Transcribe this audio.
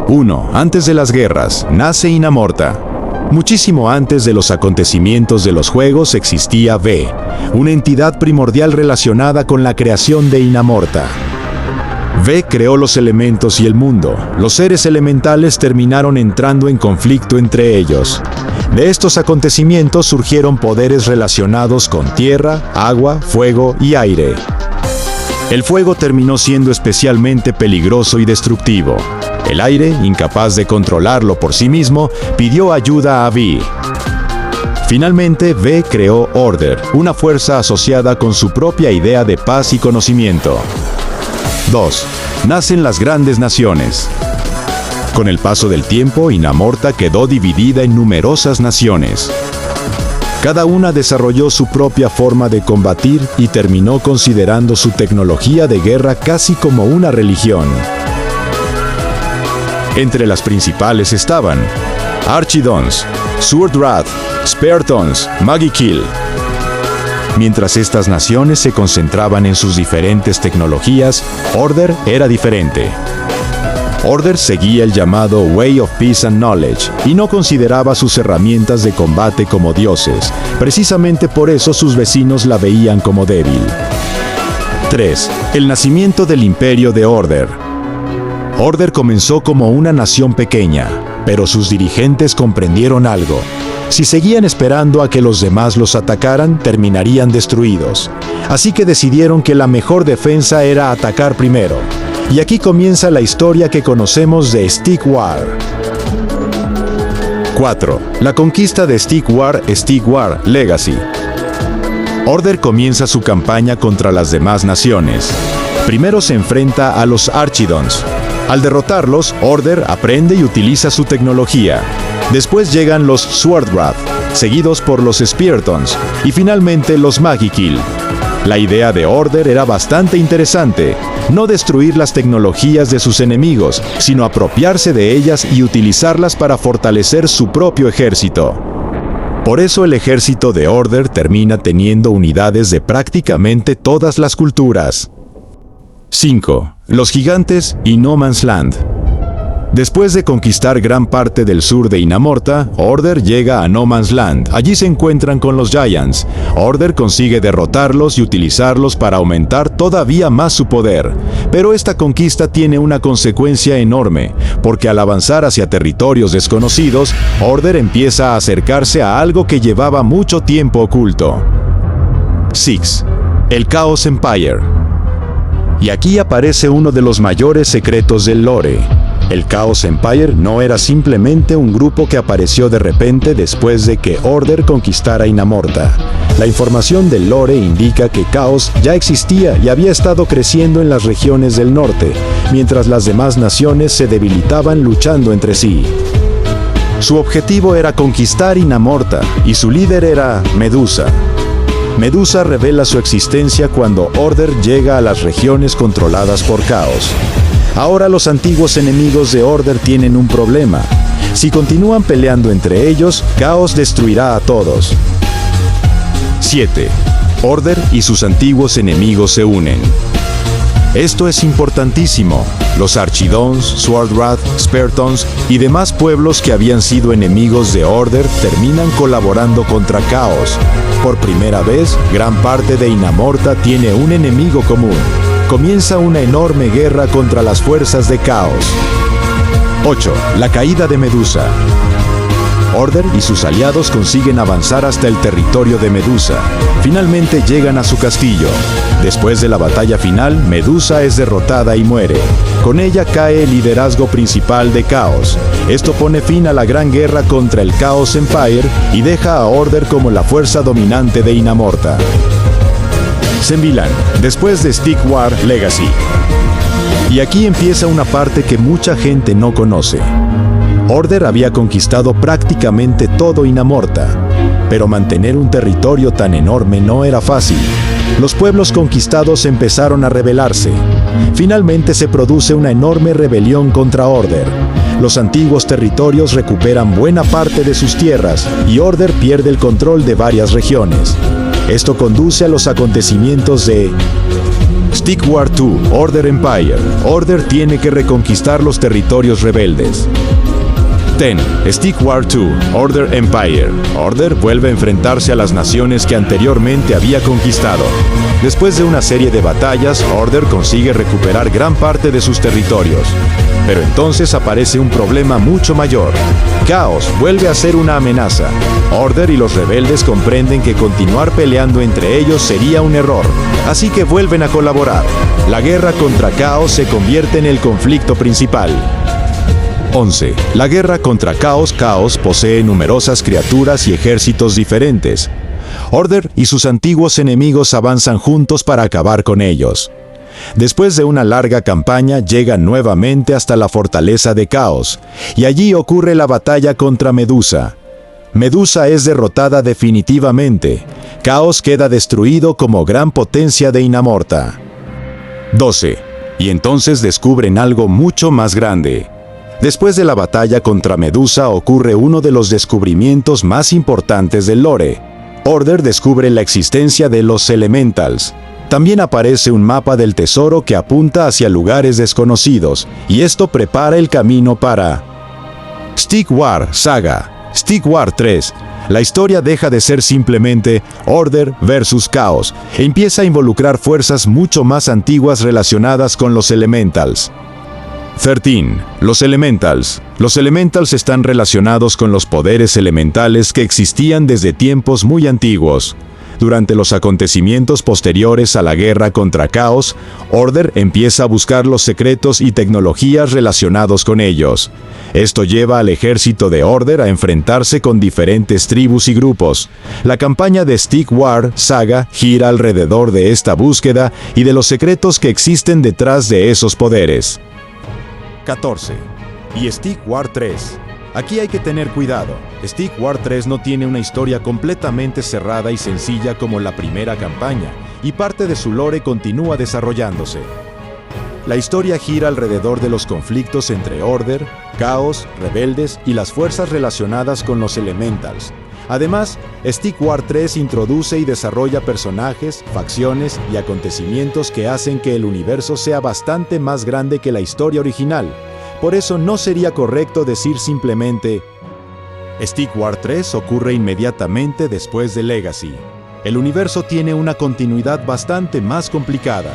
1. Antes de las guerras, nace Inamorta. Muchísimo antes de los acontecimientos de los juegos existía V, una entidad primordial relacionada con la creación de Inamorta. V creó los elementos y el mundo. Los seres elementales terminaron entrando en conflicto entre ellos. De estos acontecimientos surgieron poderes relacionados con tierra, agua, fuego y aire. El fuego terminó siendo especialmente peligroso y destructivo. El aire, incapaz de controlarlo por sí mismo, pidió ayuda a V. Finalmente, V creó Order, una fuerza asociada con su propia idea de paz y conocimiento. 2. Nacen las grandes naciones. Con el paso del tiempo, Inamorta quedó dividida en numerosas naciones. Cada una desarrolló su propia forma de combatir y terminó considerando su tecnología de guerra casi como una religión. Entre las principales estaban Archidons, Swordwrath, Spartans, Magikill. Mientras estas naciones se concentraban en sus diferentes tecnologías, Order era diferente. Order seguía el llamado Way of Peace and Knowledge y no consideraba sus herramientas de combate como dioses. Precisamente por eso sus vecinos la veían como débil. 3. El nacimiento del Imperio de Order. Order comenzó como una nación pequeña, pero sus dirigentes comprendieron algo. Si seguían esperando a que los demás los atacaran, terminarían destruidos. Así que decidieron que la mejor defensa era atacar primero. Y aquí comienza la historia que conocemos de Stick War. 4. La conquista de Stick War Legacy. Order comienza su campaña contra las demás naciones. Primero se enfrenta a los Archidons. Al derrotarlos, Order aprende y utiliza su tecnología. Después llegan los Swordwrath, seguidos por los Spartans, y finalmente los Magikill. La idea de Order era bastante interesante, no destruir las tecnologías de sus enemigos, sino apropiarse de ellas y utilizarlas para fortalecer su propio ejército. Por eso el ejército de Order termina teniendo unidades de prácticamente todas las culturas. 5. Los gigantes y No Man's Land. Después de conquistar gran parte del sur de Inamorta, Order llega a No Man's Land. Allí se encuentran con los Giants. Order consigue derrotarlos y utilizarlos para aumentar todavía más su poder. Pero esta conquista tiene una consecuencia enorme, porque al avanzar hacia territorios desconocidos, Order empieza a acercarse a algo que llevaba mucho tiempo oculto. 6. El Chaos Empire. Y aquí aparece uno de los mayores secretos del lore. El Chaos Empire no era simplemente un grupo que apareció de repente después de que Order conquistara Inamorta. La información del lore indica que Chaos ya existía y había estado creciendo en las regiones del norte, mientras las demás naciones se debilitaban luchando entre sí. Su objetivo era conquistar Inamorta, y su líder era Medusa. Medusa revela su existencia cuando Order llega a las regiones controladas por Chaos. Ahora los antiguos enemigos de Order tienen un problema. Si continúan peleando entre ellos, Chaos destruirá a todos. 7. Order y sus antiguos enemigos se unen. Esto es importantísimo. Los Archidons, Swordwrath, Spartans y demás pueblos que habían sido enemigos de Order terminan colaborando contra Chaos. Por primera vez, gran parte de Inamorta tiene un enemigo común. Comienza una enorme guerra contra las fuerzas de Chaos. 8. La caída de Medusa. Order y sus aliados consiguen avanzar hasta el territorio de Medusa. Finalmente llegan a su castillo. Después de la batalla final, Medusa es derrotada y muere. Con ella cae el liderazgo principal de Chaos. Esto pone fin a la gran guerra contra el Chaos Empire y deja a Order como la fuerza dominante de Inamorta. Sembilan, después de Stick War Legacy. Y aquí empieza una parte que mucha gente no conoce. Order había conquistado prácticamente todo Inamorta, pero mantener un territorio tan enorme no era fácil. Los pueblos conquistados empezaron a rebelarse. Finalmente se produce una enorme rebelión contra Order. Los antiguos territorios recuperan buena parte de sus tierras y Order pierde el control de varias regiones. Esto conduce a los acontecimientos de Stick War 2, Order Empire. Order tiene que reconquistar los territorios rebeldes. 10. Stick War 2, Order Empire. Order vuelve a enfrentarse a las naciones que anteriormente había conquistado. Después de una serie de batallas, Order consigue recuperar gran parte de sus territorios. Pero entonces aparece un problema mucho mayor. Caos vuelve a ser una amenaza. Order y los rebeldes comprenden que continuar peleando entre ellos sería un error, así que vuelven a colaborar. La guerra contra Caos se convierte en el conflicto principal. 11. La guerra contra Caos. Caos posee numerosas criaturas y ejércitos diferentes. Order y sus antiguos enemigos avanzan juntos para acabar con ellos. Después de una larga campaña, llegan nuevamente hasta la fortaleza de Caos, y allí ocurre la batalla contra Medusa. Medusa es derrotada definitivamente. Caos queda destruido como gran potencia de Inamorta. 12. Y entonces descubren algo mucho más grande. Después de la batalla contra Medusa ocurre uno de los descubrimientos más importantes del lore. Order descubre la existencia de los Elementals. También aparece un mapa del tesoro que apunta hacia lugares desconocidos, y esto prepara el camino para Stick War Saga. Stick War 3. La historia deja de ser simplemente Order versus Caos e empieza a involucrar fuerzas mucho más antiguas relacionadas con los Elementals. 13. Los Elementals. Los Elementals están relacionados con los poderes elementales que existían desde tiempos muy antiguos. Durante los acontecimientos posteriores a la guerra contra Caos, Order empieza a buscar los secretos y tecnologías relacionados con ellos. Esto lleva al ejército de Order a enfrentarse con diferentes tribus y grupos. La campaña de Stick War Saga gira alrededor de esta búsqueda y de los secretos que existen detrás de esos poderes. 14. Y Stick War 3. Aquí hay que tener cuidado. Stick War 3 no tiene una historia completamente cerrada y sencilla como la primera campaña, y parte de su lore continúa desarrollándose. La historia gira alrededor de los conflictos entre Order, Caos, rebeldes y las fuerzas relacionadas con los Elementals. Además, Stick War 3 introduce y desarrolla personajes, facciones y acontecimientos que hacen que el universo sea bastante más grande que la historia original. Por eso no sería correcto decir simplemente Stick War 3 ocurre inmediatamente después de Legacy. El universo tiene una continuidad bastante más complicada.